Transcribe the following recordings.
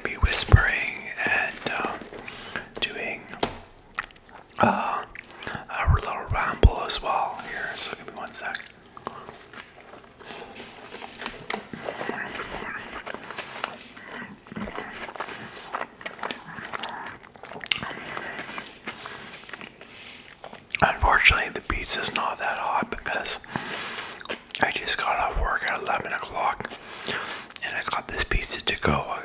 to be whispering and doing a little ramble as well here. So give me one sec. Unfortunately, the pizza's not that hot because I just got off work at 11 o'clock and I got this pizza to go. I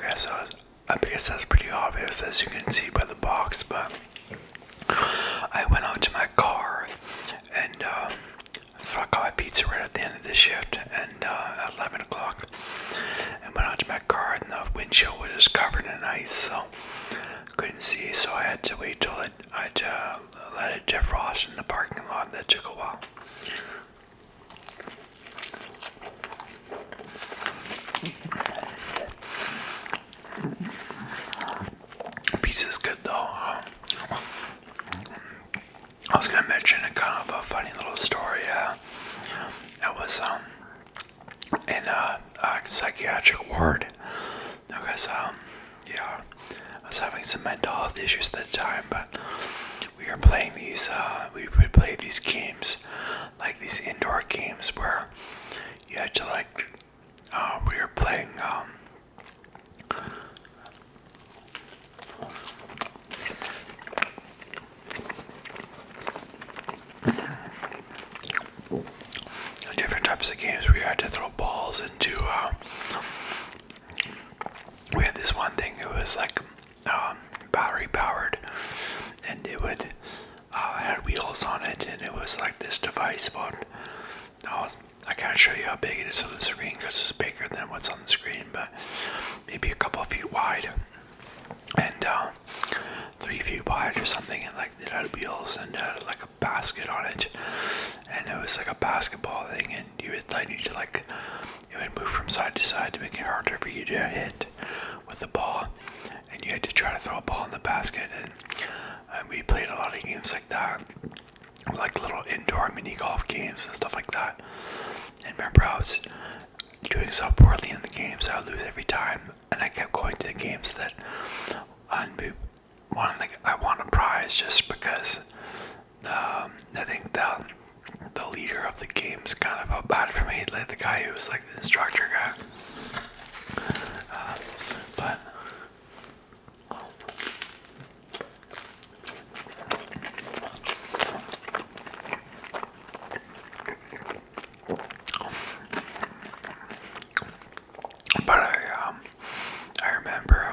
guess that's pretty obvious, as you can see by the box, but I went out to my car and so I got my pizza right at the end of the shift and at 11 o'clock, and went out to my car and the windshield was just covered in ice, so couldn't see, so I had to wait till I'd let it defrost in the parking lot. That took a while. Pizza's good though. I was gonna mention a kind of a funny little story. I was in a psychiatric ward because yeah, I was having some mental health issues at the time, but we were playing these we would play these games, like these indoor games where you had to we were playing different types of games where you had to throw balls into we had this one thing, it was like battery powered, and it would had wheels on it, and it was like this device about I can't show you how big it is on the screen because it's bigger than what's on the screen, but maybe a couple of feet wide and 3 feet wide or something, and like it had wheels and like a basket on it, and it was like a basketball thing, and you would need to it would move from side to side to make it harder for you to hit with the ball, and you had to try to throw a ball in the basket, and we played a lot of games like that, like little indoor mini golf games and stuff like that. And remember, I was doing so poorly in the games, I would lose every time, and I kept going to the games that I won a prize just because I think the leader of the games kind of felt bad for me, like the guy who was like the instructor guy. But I remember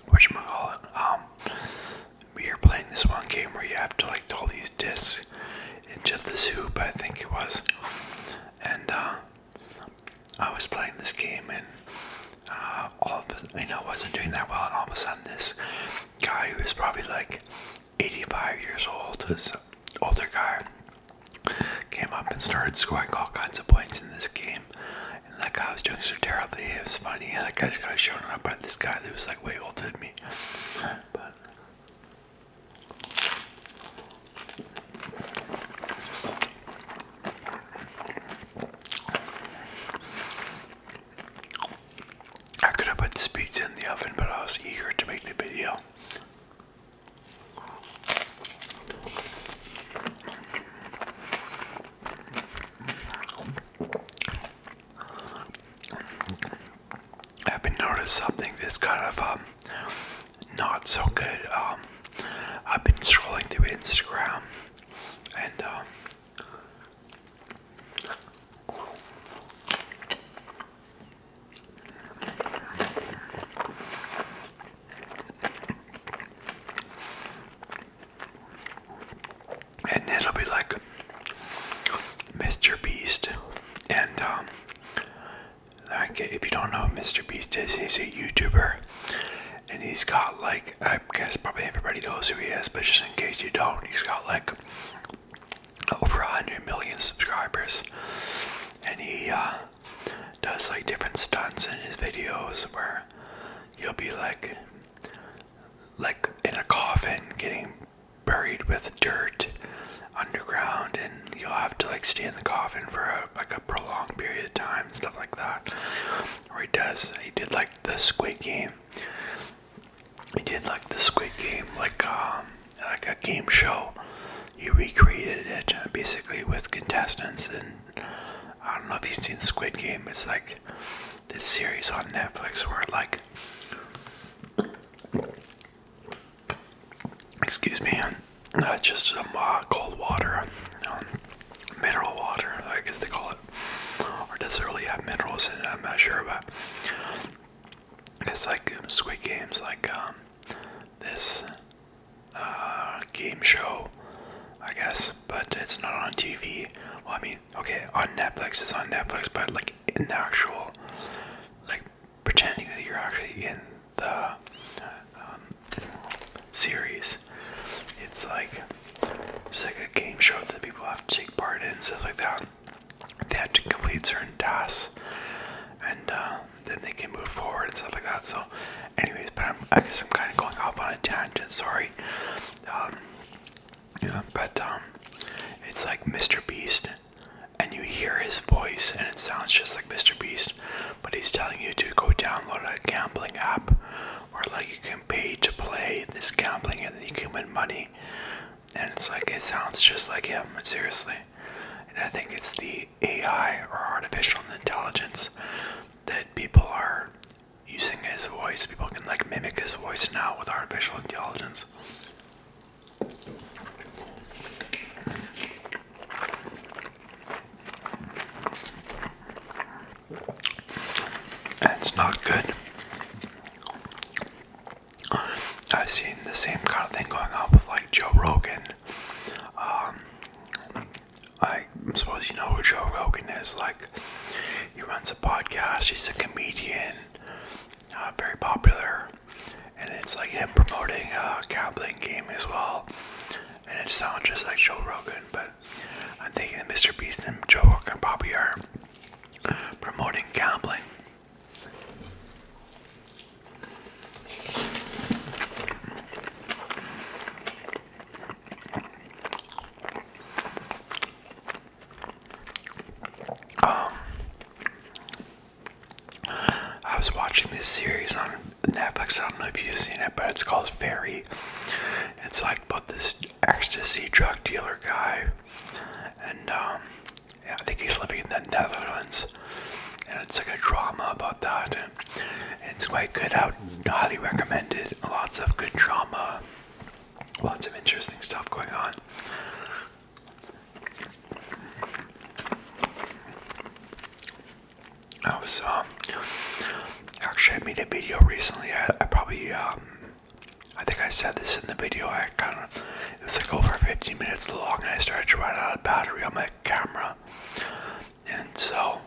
whatchamacallit, we were playing this one game where you have to throw these discs into the soup, I think it was, and I was playing this game, and I wasn't doing that well, and all of a sudden this guy who was probably like 85 years old, this older guy, came up and started scoring all kinds of points in this game. And that guy was doing so terribly, it was funny. Like, I just got shown up by this guy that was like way older than me. But I could have put this pizza in the oven, but I was eager to make the video. I've been noticing something that's kind of not so good. I've been scrolling through Instagram and it'll be like Mr. Beast, and if you don't know who Mr. Beast is, he's a YouTuber, and he's got I guess probably everybody knows who he is, but just in case you don't, he's got over 100 million subscribers, and he does different stunts in his videos where you'll be like in a coffin getting buried with dirt, underground, and you'll have to like stay in the coffin for a prolonged period of time and stuff like that. Or he did like the Squid Game. He did like the Squid Game, like a game show. He recreated it basically with contestants, and I don't know if you've seen the Squid Game. It's like this series on Netflix where like, excuse me, just some cold water, mineral water, I guess they call it, or does it really have minerals in it? I'm not sure, but it's like Squid Games, like this game show, I guess, but it's not on TV. Well, I mean, okay, on Netflix, it's on Netflix, but like in the actual, like pretending that you're actually in the series, it's like a game show that people have to take part in, stuff like that. They have to complete certain tasks, and then they can move forward and stuff like that. So, anyways, but I guess I'm kind of going off on a tangent. Sorry. But it's like Mr. Beast, and you hear his voice, and it sounds just like Mr. Beast, but he's telling you to go download a gambling app, where like you can pay to play this gambling, and then you can win money. And it's like, it sounds just like him, seriously. And I think it's the AI, or artificial intelligence, that people are using his voice. People can like mimic his voice now with artificial intelligence. And it's not good. I've seen the same kind of thing going on with like Joe Rogan. I suppose you know who Joe Rogan is. Like, he runs a podcast. He's a comedian, very popular, and it's like him promoting a gambling game as well. And it sounds just like Joe Rogan, but I'm thinking that Mr. Beast and Joe Rogan probably are promoting gambling. I was watching this series on Netflix. I don't know if you've seen it, but it's called Fairy. It's like about this ecstasy drug dealer guy, and yeah, I think he's living in the Netherlands, and it's like a drama about that, and it's quite good. I would highly recommend it. Lots of good drama, lots of interesting stuff going on. I was actually, I made a video recently. I probably I think I said this in the video. It was like over 15 minutes long, and I started to run out of battery on my camera. And so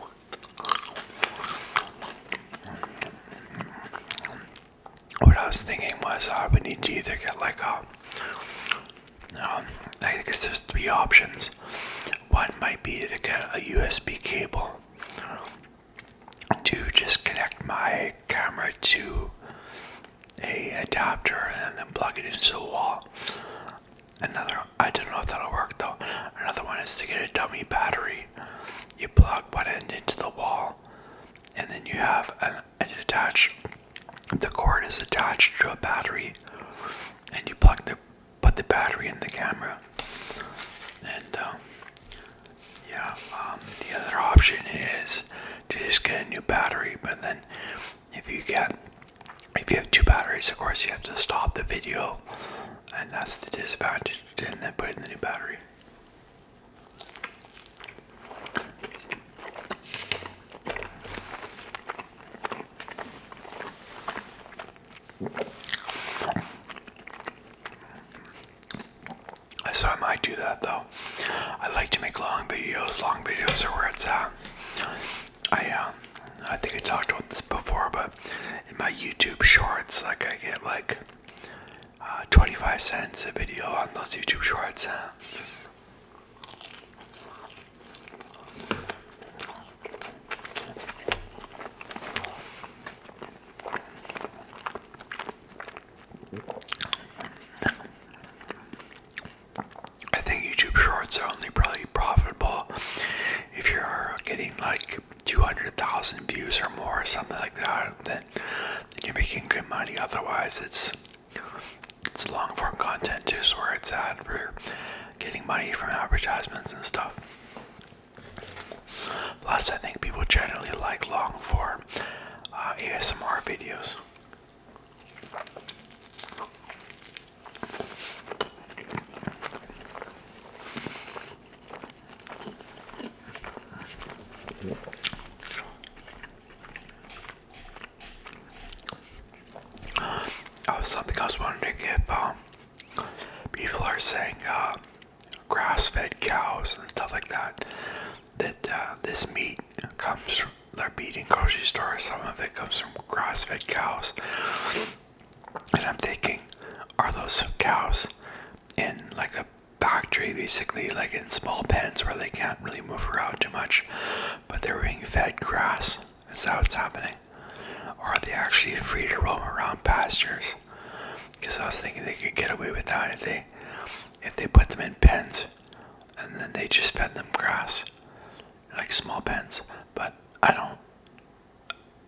what I was thinking was we need to either get like I guess there's three options. One might be to get a USB cable to just connect my camera to a adapter and then plug it into the wall. I don't know if that'll work though. Another one is to get a dummy battery. You plug one end into the wall, and then you have the cord is attached to a battery, and you put the battery in the camera. And the other option is to just get a new battery, but then if you have two batteries, of course you have to stop the video, and that's the disadvantage, and then put in the new battery. So I might do that though. I like to make long videos. Long videos are where it's at. I think I talked about this before, but in my YouTube shorts, like I get like 25 cents a video on those YouTube shorts. something like that, then you're making good money. Otherwise, it's long form content is where it's at for getting money from advertisements and stuff. Plus, I think people generally like long form ASMR videos. Something I was wondering if people are saying grass-fed cows and stuff like that, that this meat comes from their meat in grocery stores. Some of it comes from grass-fed cows, and I'm thinking, are those cows in like a factory, basically, like in small pens where they can't really move around too much, but they're being fed grass? Is that what's happening? Or are they actually free to roam around pastures? Because I was thinking they could get away with that if they put them in pens and then they just fed them grass, like small pens. But I don't.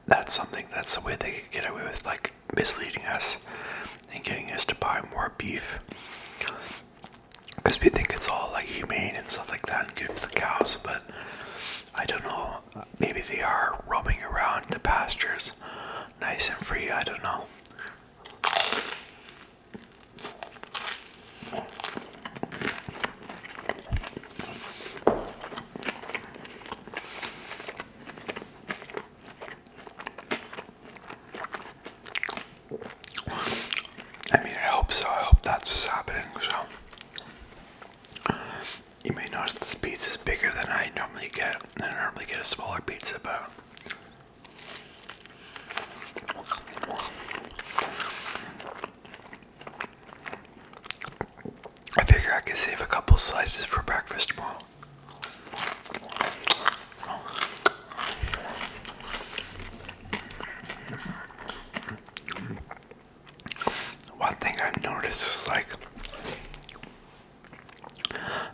That's the way they could get away with, like, misleading us and getting us to buy more beef. Because we think it's all like humane and stuff like that and good for the cows, but I don't know. Maybe they are roaming around the pastures, nice and free. I don't know. I mean, I hope so. I hope that's what's happening. So you may notice this pizza is bigger than I normally get. I normally get a smaller pizza, but I figure I can save a couple slices for breakfast tomorrow. One thing I've noticed is, like,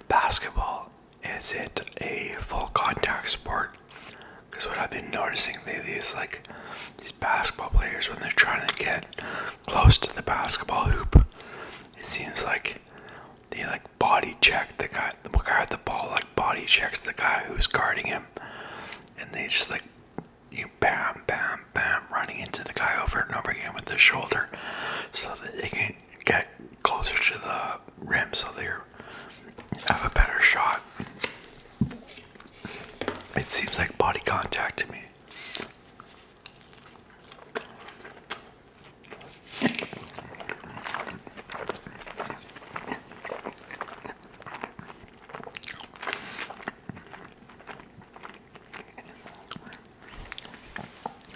basketball, is it a full contact sport? Because what I've been noticing lately is, like, these basketball players, when they're trying to get close to the basketball hoop, it seems like they, like, body check the guy at the ball, like, body checks the guy who's guarding him, and they just, like, bam, bam, bam, running into the guy over and over again with their shoulder so that they can get closer to the rim so they have a better shot. It seems like body contact to me.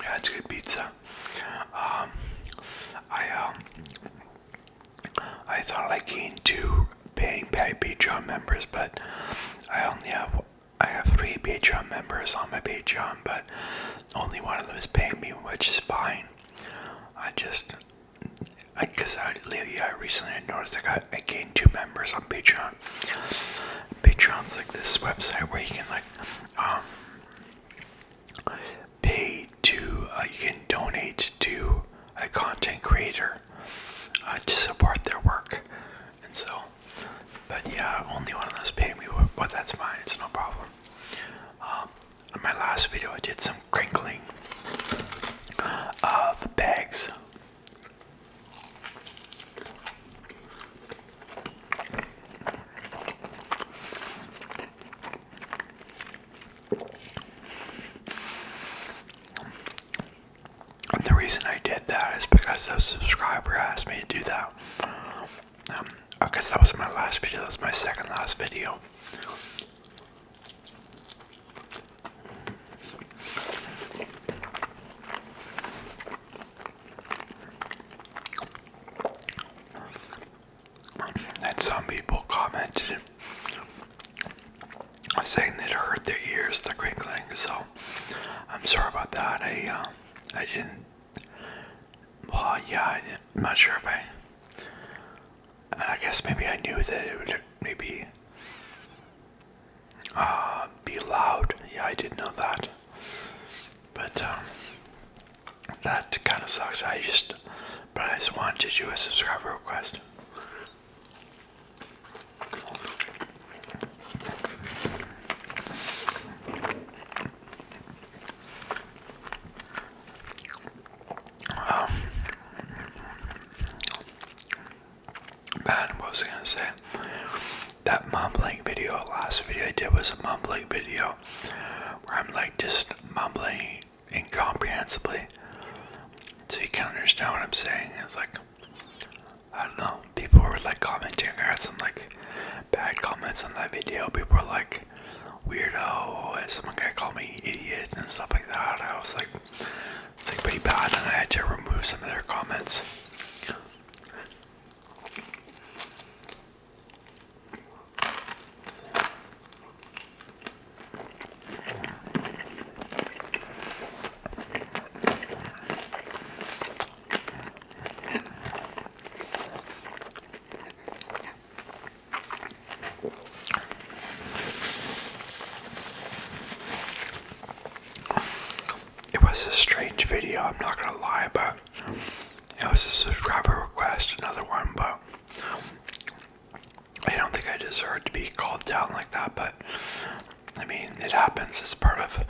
Yeah, it's good pizza. I thought I gained 2 paying Patreon members, but I have 3 Patreon members on my Patreon, but only one of them is paying me, which is fine. Because lately I recently noticed I gained 2 members on Patreon. Patreon's like this website where you can, like, pay to, you can donate to a content creator to support their work. And so, but yeah, only one of those pay me, but that's fine, it's no problem. In my last video I did some crinkling of bags. And the reason I did that is because a subscriber asked me to do that. I guess that wasn't my last video, that was my second last video. And some people commented saying that it hurt their ears, the crinkling, so I'm sorry about that. I didn't, well, yeah, I'm not sure if I guess maybe I knew that it would maybe be loud. Yeah, I did know that. But that kind of sucks. But I just wanted to do a subscriber request. Man, what was I gonna say? That mumbling video, last video I did was a mumbling video where I'm like just mumbling incomprehensibly, so you can't understand what I'm saying. It's like, I don't know, people were like commenting. I had some like bad comments on that video. People were like, weirdo, and some guy called me idiot and stuff like that. I was like, it's like pretty bad, and I had to remove some of their comments. It was a strange video, I'm not gonna lie, but it was a subscriber request, another one, but I don't think I deserve to be called down like that. But I mean, it happens. It's part of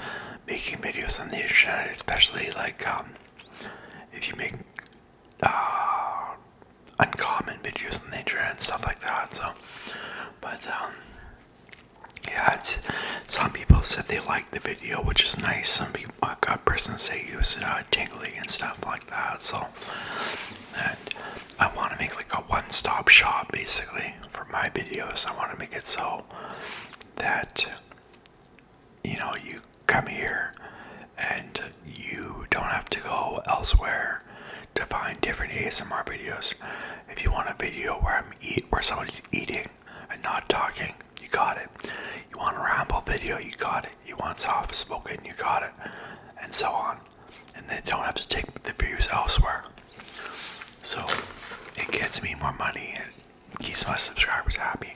making videos on the internet, especially like if you make uncommon videos on the internet and stuff like that. So, but yeah, some people said they liked the video, which is nice. Some people, I got a person say he was tingling and stuff like that. So, and I want to make like a one-stop shop basically for my videos. I want to make it so that, you know, you come here and you don't have to go elsewhere to find different ASMR videos. If you want a video where where somebody's eating and not talking, you got it. You want a ramble video, you got it. You want soft spoken, you got it, and so on. And they don't have to take the views elsewhere. So it gets me more money and keeps my subscribers happy.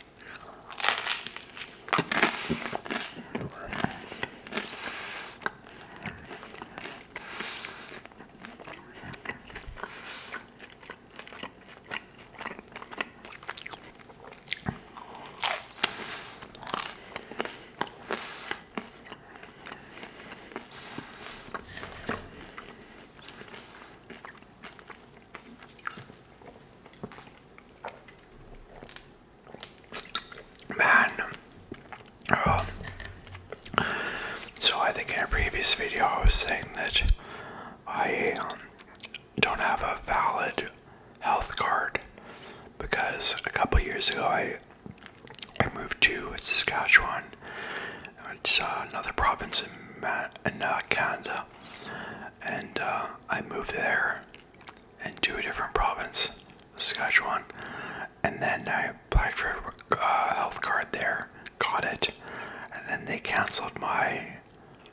Man, so I think in a previous video I was saying that I don't have a valid health card because a couple years ago I moved to Saskatchewan. It's another province in Canada, and I moved there into a different province, Saskatchewan, and then I applied for a health card there, got it, and then they canceled my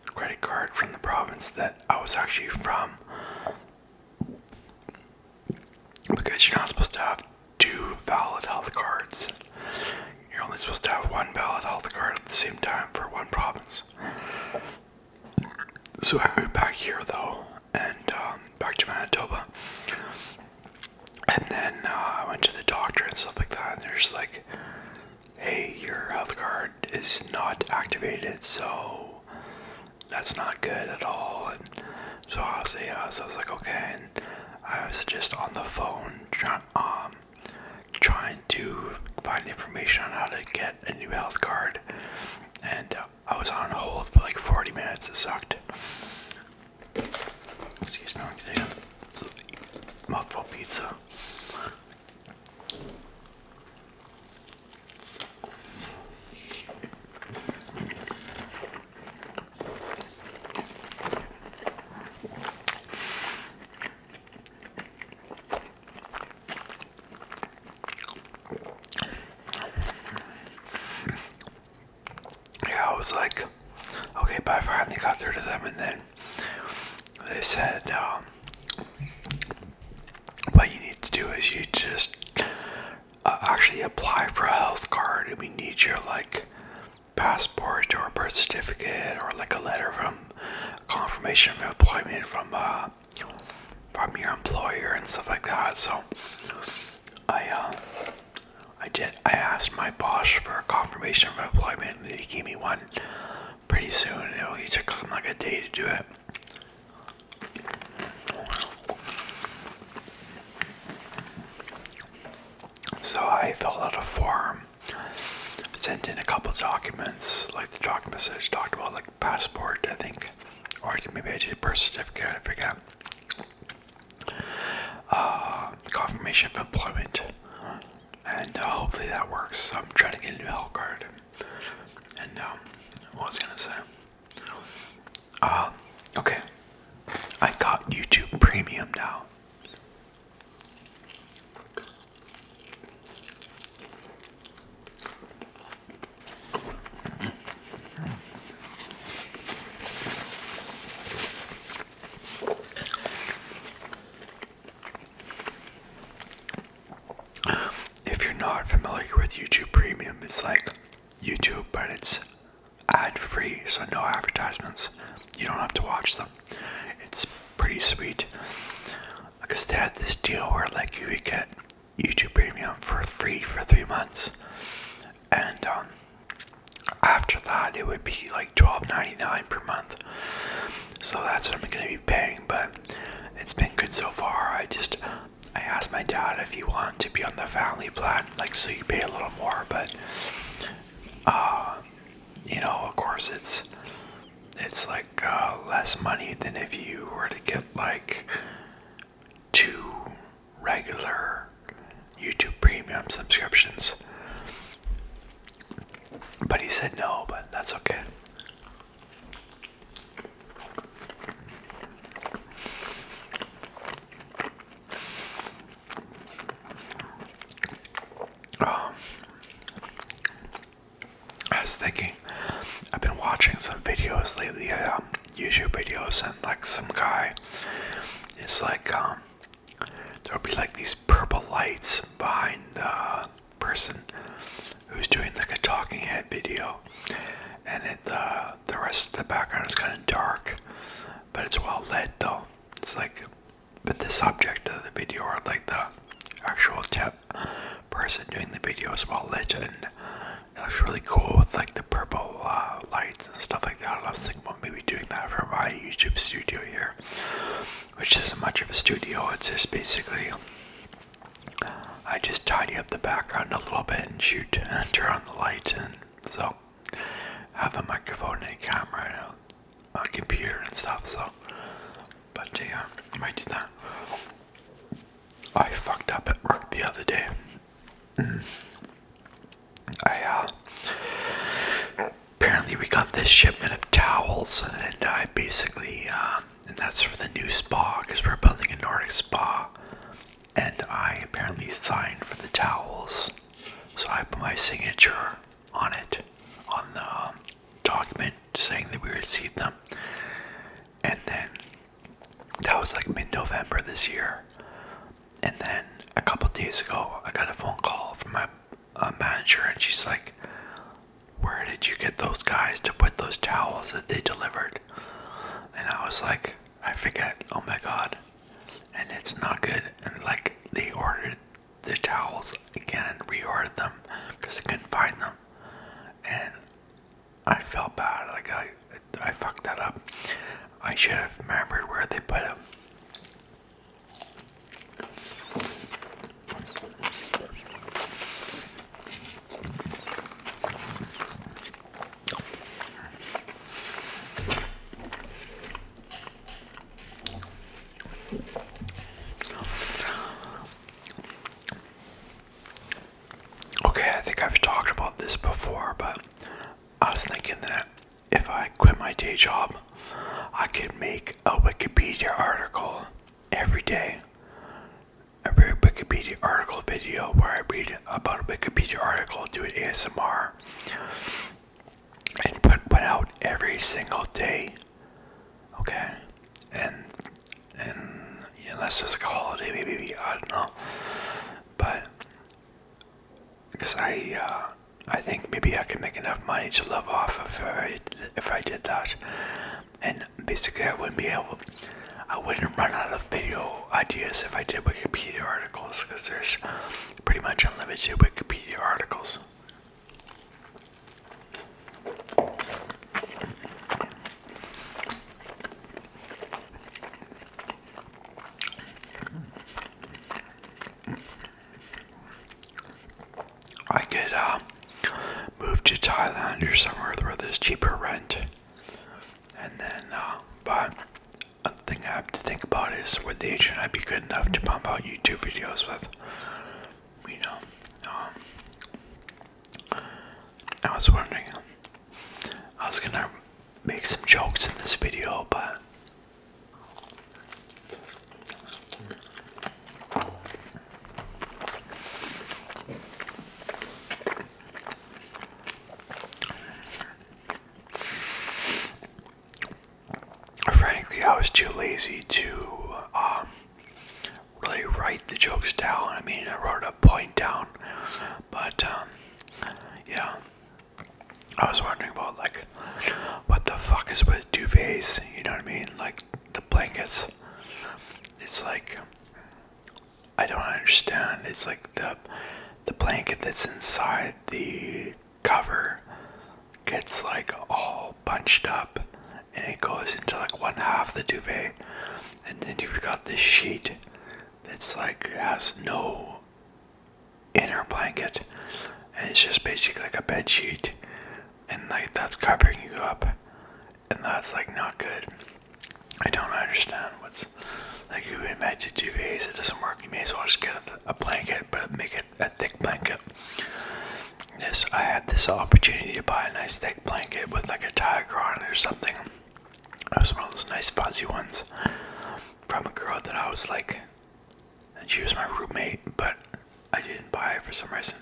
credit card from the province that I was actually from, because you're not supposed to have two valid health cards. You're only supposed to have one valid health card at the same time for one province. So I moved back here though, and back to Manitoba. And then I went to the doctor and stuff like that, and they're just like, hey, your health card is not activated, so that's not good at all. And so I was like, okay, and I was just on the phone trying to find information on how to get a new health card, and I was on hold for like 40 minutes. It sucked. Excuse me, I'm gonna get a mouthful pizza. I was like, okay, but I finally got through to them, and then they said, what you need to do is you just actually apply for a health card, and we need your like passport or birth certificate or like a letter from confirmation of employment from from your employer and stuff like that. So I asked my boss for a confirmation of employment, and he gave me one pretty soon. He took him like a day to do it. So I filled out a form, sent in a couple of documents, like the documents I just talked about, like passport, I think, or maybe I did a birth certificate, I forget. Confirmation of employment, and hopefully that works. So I'm trying to get a new health card. And what was I gonna say? Okay, I got YouTube Premium now. If you're not familiar with YouTube Premium, it's like YouTube, but it's ad-free, so no advertisements. You don't have to watch them. It's pretty sweet. Because they had this deal where like you would get YouTube Premium for free for 3 months. And after that it would be like $12.99 per month. So that's what I'm gonna be paying, but it's been good so far. I asked my dad if he wanted to be on the family plan, like so you pay a little more, but of course it's like less money than if you were to get like 2 regular YouTube Premium subscriptions. But he said no, but that's okay. I was thinking, I've been watching some videos lately, YouTube videos, and like some guy is like, there'll be like these purple lights behind the person who's doing like a talking head video, and the rest of the background is kind of dark, but it's well lit though. It's like, but the subject of the video, or like the actual person doing the video, is well lit, and it looks really cool with like the purple lights and stuff like that. And I was thinking about maybe doing that for my YouTube studio here, which isn't much of a studio. It's just basically I just tidy up the background a little bit and shoot and turn on the light, and so have a microphone and a camera and a computer and stuff. So, but yeah, I might do that. I fucked up at work the other day. Apparently we got this shipment of towels, and I basically, and that's for the new spa, because we're building a Nordic spa, and I apparently signed for the towels, so I put my signature on it, on the document saying that we received them, and then that was like mid-November this year, and then a couple days ago I got a phone call from my manager, and she's like, "Where did you get those guys to put those towels that they delivered?" And I was like, I forget, oh my god. And it's not good. And like, they ordered the towels again, reordered them, because they couldn't find them. And I felt bad, like I fucked that up. I should have remembered where they put them. Okay, I think I've talked about this before, but I was thinking that if I quit my day job, I could make a Wikipedia article every day. A Wikipedia article video where I read about a Wikipedia article, do an ASMR, and put out every single day. Okay, and unless there's like a holiday, maybe, I don't know, but because I think maybe I could make enough money to live off of if I did that, and basically I I wouldn't run out of video ideas if I did Wikipedia articles, because there's pretty much unlimited Wikipedia articles. I could move to Thailand or somewhere where there's cheaper rent, and then, but a thing I have to think about is would the internet be good enough to pump out YouTube videos with, you know, I was wondering, I was gonna make some jokes in this video, but frankly, I was too lazy to really write the jokes down. I mean, I wrote a point down, but yeah, I was wondering about like what the fuck is with duvets? You know what I mean? Like the blankets. It's like I don't understand. It's like the blanket that's inside the cover gets like all bunched up and it goes into like one half the duvet, and then you've got this sheet that's like has no inner blanket, and it's just basically like a bed sheet, and like that's covering you up, and that's like not good. I don't understand what's like, who invented duvets? It doesn't work. You may as well just get a blanket, but make it a thick blanket. Yes, I had this opportunity to buy a nice thick blanket with like a tiger on it or something. It was one of those nice fuzzy ones from a girl that I was like, and she was my roommate, but I didn't buy it for some reason.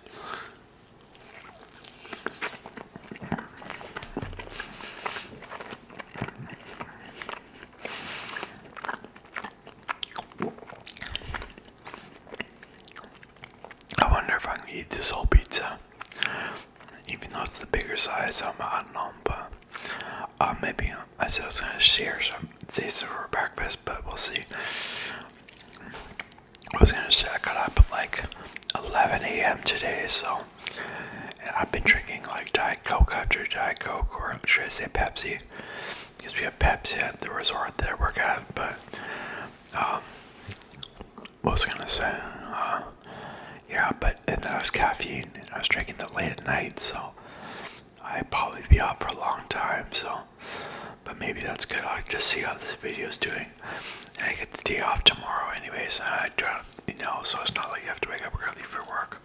I wonder if I can eat this whole pizza, even though it's the bigger size. I don't know, but maybe I said I was gonna share some taste for breakfast, but we'll see. I was gonna say I got up at like 11 a.m. today, so and I've been drinking like Diet Coke after Diet Coke, or should I say Pepsi? Because we have Pepsi at the resort that I work at. But what was I gonna say? Yeah, but and then I was caffeine, and I was drinking that late at night, so I'd probably be up for a long time. So, but maybe that's good. I'll just see how this video is doing, and I get the day off tomorrow, anyways. I don't, so it's not like you have to wake up early for work.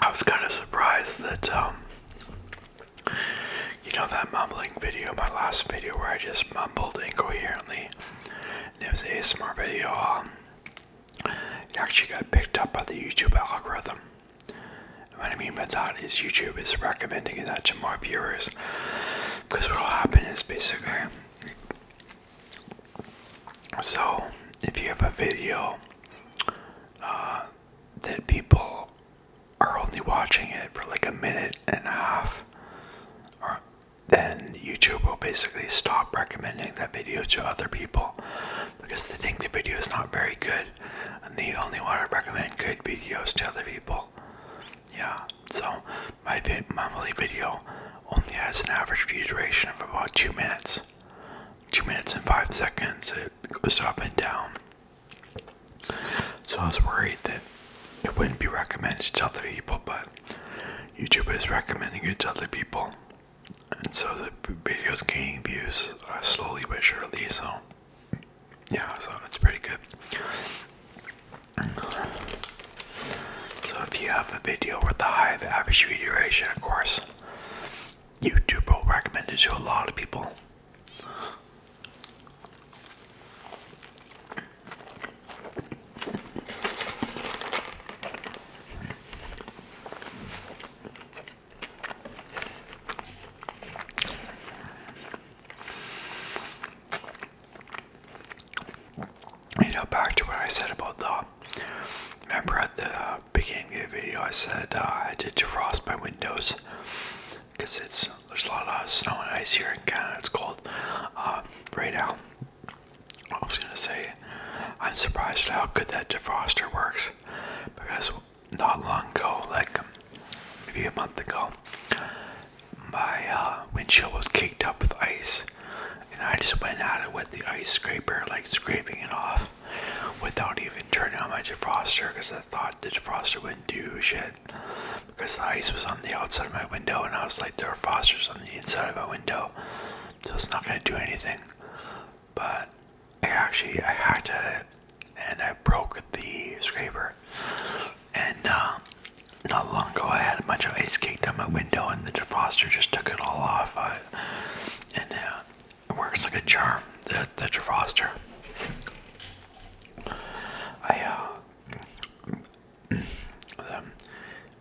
I was kind of surprised that, that mumbling video, my last video where I just mumbled incoherently, and it was an ASMR video, it actually got picked up by the YouTube algorithm. And what I mean by that is YouTube is recommending that to more viewers, because what will happen is basically, so if you have a video that people are only watching it for like a minute and a half, then YouTube will basically stop recommending that video to other people, because they think the video is not very good and they only want to recommend good videos to other people. Yeah, so my monthly video only has an average view duration of about 2 minutes. 2 minutes and 5 seconds. It goes up and down. So I was worried that it wouldn't be recommended to other people, but YouTube is recommending it to other people. And so the video's gaining views slowly but surely, so yeah, so it's pretty good. So if you have a video with a high average view duration, of course, YouTube will recommend it to a lot of people. back to what I said about the. Remember at the beginning of the video, I said I had to defrost my windows because there's a lot of snow and ice here in Canada. It's cold right now. I was gonna say I'm surprised at how good that defroster works because not long ago, like maybe a month ago, my windshield was caked up with ice, and I just went at it with the ice scraper, like scraping it off without even turning on my defroster because I thought the defroster wouldn't do shit because the ice was on the outside of my window and I was like, the defroster's on the inside of my window, so it's not going to do anything. But I hacked at it and I broke the scraper, and not long ago I had a bunch of ice caked on my window and the defroster just took it all off, and it works like a charm, the defroster.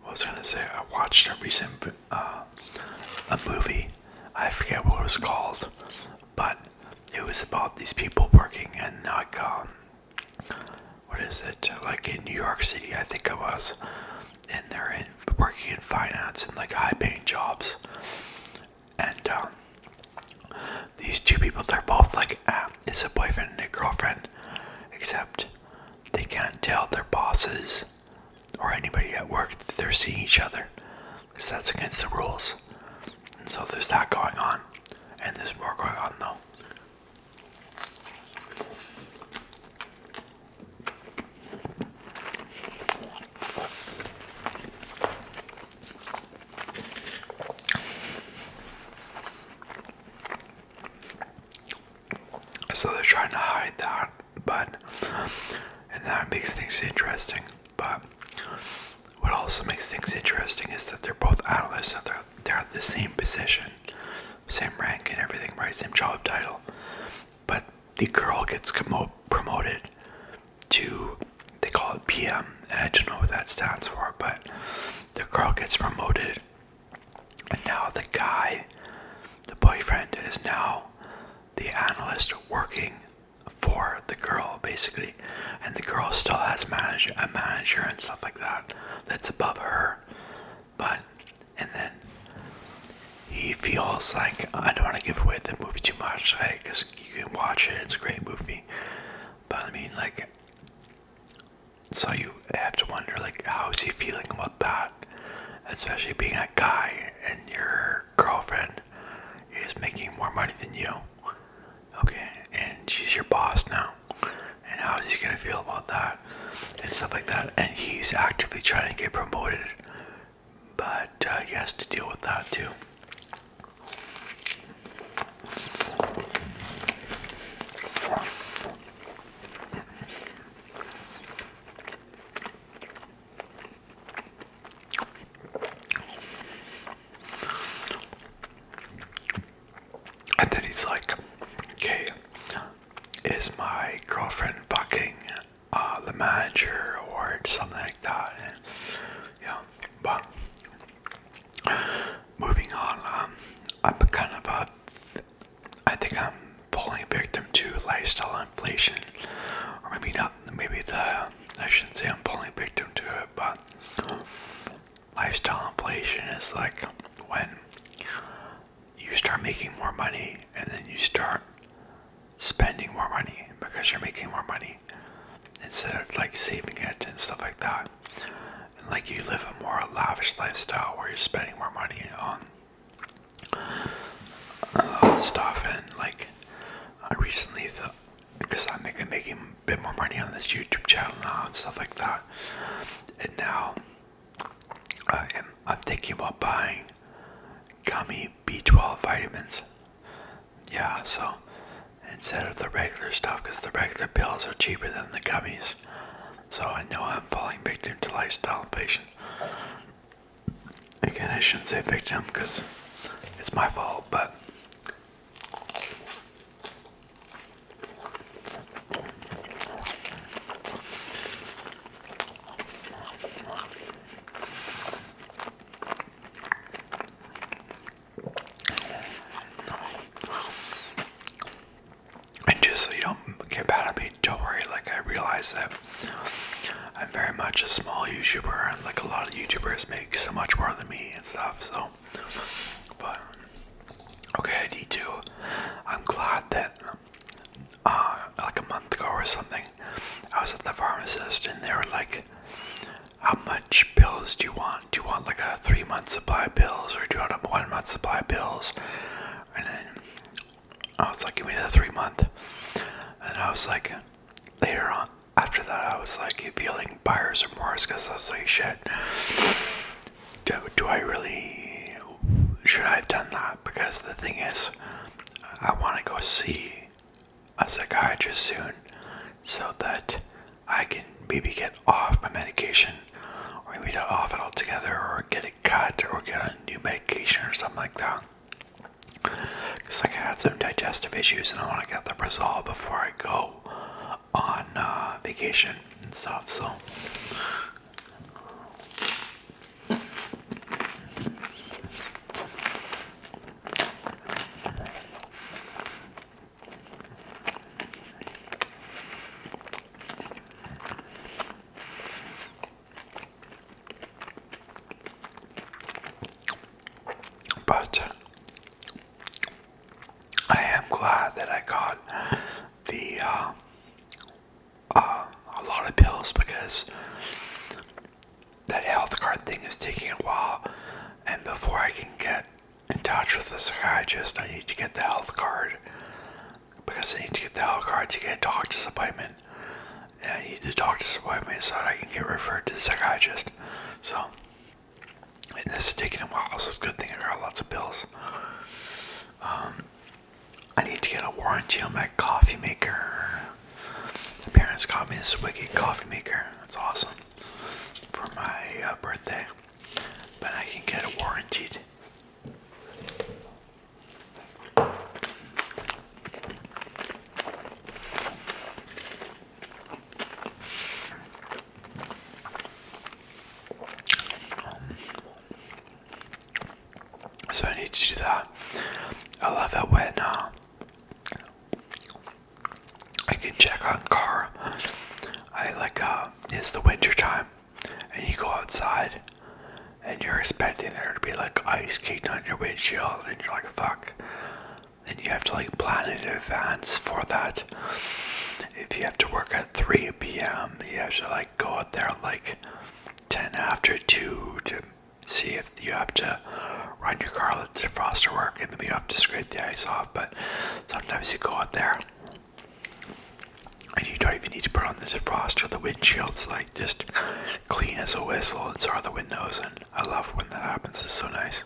I was gonna say I watched a recent a movie. I forget what it was called, but it was about these people working in like what is it? Like in New York City, I think it was, and they're working in finance and like high-paying jobs, and these two people, they're both like it's a boyfriend and a girlfriend, except they can't tell their bosses or anybody at work that they're seeing each other because that's against the rules. And so there's that going on, and there's more going on though. So they're trying to hide that, and that makes things interesting. But what also makes things interesting is that they're both analysts, so they're at the same position, same rank and everything, right? Same job title. But the girl gets promoted to, they call it PM, and I don't know what that stands for, but the girl gets promoted, and now the guy, the boyfriend, is now the analyst working for the girl, basically, and the girl still has a manager and stuff like that that's above her. But and then he feels like, I don't want to give away the movie too much, like, because you can watch it, it's a great movie, but I mean, like, so you have to wonder, like, how is he feeling about that, especially being a guy and your girlfriend is making more money than you. Okay, and she's your boss now, and how is he gonna feel about that and stuff like that? And he's actively trying to get promoted, but he has to deal with that too. And then he's like, okay, is my girlfriend fucking the manager or something like that? And yeah, but moving on, I'm kind of I think I'm falling victim to lifestyle inflation, or maybe not, I shouldn't say I'm falling victim to it, but lifestyle inflation is like when you start making more money and then you start spending more money because you're making more money instead of like saving it and stuff like that. And like you live a more lavish lifestyle where you're spending more money on stuff. And like I recently thought, because I'm making a bit more money on this YouTube channel now and stuff like that, and now I'm thinking about buying gummy B12 vitamins. Yeah, so instead of the regular stuff, because the regular pills are cheaper than the gummies. So I know I'm falling victim to lifestyle inflation. Again, I shouldn't say victim because it's my fault, but and just so you don't get mad at me, don't worry, like I realize realize that I'm very much a small YouTuber, and like a lot of YouTubers make so much more than me and stuff. So, but okay, I need to. I'm glad that like a month ago or something, I was at the pharmacist and they were like, how much pills do you want? Do you want like a 3-month supply of pills, or do you want a 1-month supply of pills? And then I was like, give me the 3-month. And I was like, later on, after that, I was like feeling buyer's remorse, because I was like, shit, do I really, should I have done that? Because the thing is, I want to go see a psychiatrist soon so that I can maybe get off my medication, or maybe get off it altogether, or get it cut, or get a new medication or something like that. Because like I had some digestive issues and I want to get them resolved before I go on vacation and stuff. So but I am glad that I got the a lot of pills, because that health card thing is taking a while, and before I can get in touch with the psychiatrist, I need to get the health card, because I need to get the health card to get a doctor's appointment, and I need the doctor's appointment so that I can get referred to the psychiatrist. So, and this is taking a while, so it's a good thing I got lots of pills. I need to get a warranty on my coffee maker. My parents got me this wicked coffee maker. It's awesome, for my birthday, but I can get it warranted. So I need to do that. I love it when I can check on car. I like it's the winter time, and you go outside and you're expecting there to be like ice caked on your windshield, and you're like, fuck. And you have to like plan in advance for that. If you have to work at 3 p.m., you have to like go out there like 10 after 2 to see if you have to run your car, let the defroster work, and maybe you have to scrape the ice off. But sometimes you go out there and you don't even need to put on the defroster. The windshield's like just clean as a whistle, and so are the windows, and I love when that happens. It's so nice.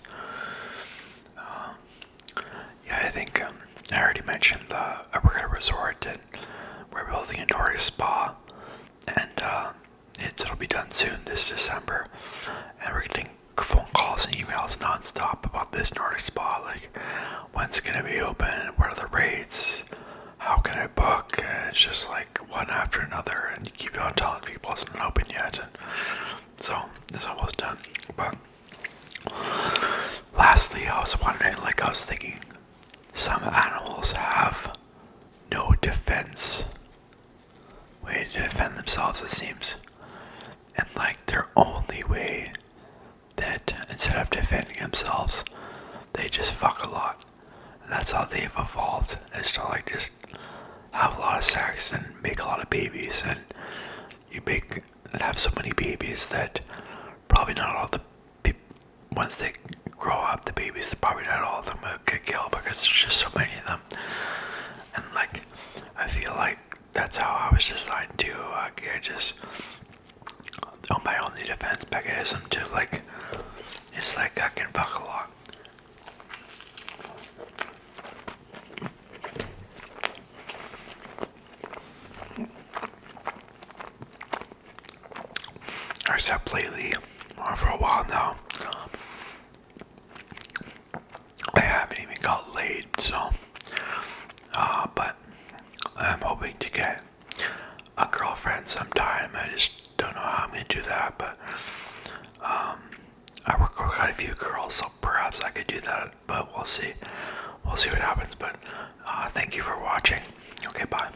Yeah, I think I already mentioned we're at a resort, and we're building a Nordic spa, and it'll be done soon this December, and we're getting phone calls and emails nonstop about this Nordic spa, like when's it gonna be open, what are the rates, how can I book, and it's just like one after another, and you keep on telling people it's not open yet, and so it's almost done. But lastly, I was wondering, like I was thinking, some animals have no defense way to defend themselves, it seems, and like their only way, that instead of defending themselves, they just fuck a lot. And that's how they've evolved, is to like just have a lot of sex and make a lot of babies, and you have so many babies that probably not all the once they grow up, the babies, probably not all of them will get killed, because there's just so many of them. And like, I feel like that's how I was designed to just on my only defense mechanism to like, it's like I can fuck a lot. Except lately, or for a while now, I haven't even got laid, so but I'm hoping to get a girlfriend sometime. I just don't know how I'm gonna do that, but I work with quite a few girls, so perhaps I could do that, but we'll see what happens. But thank you for watching. Okay, bye.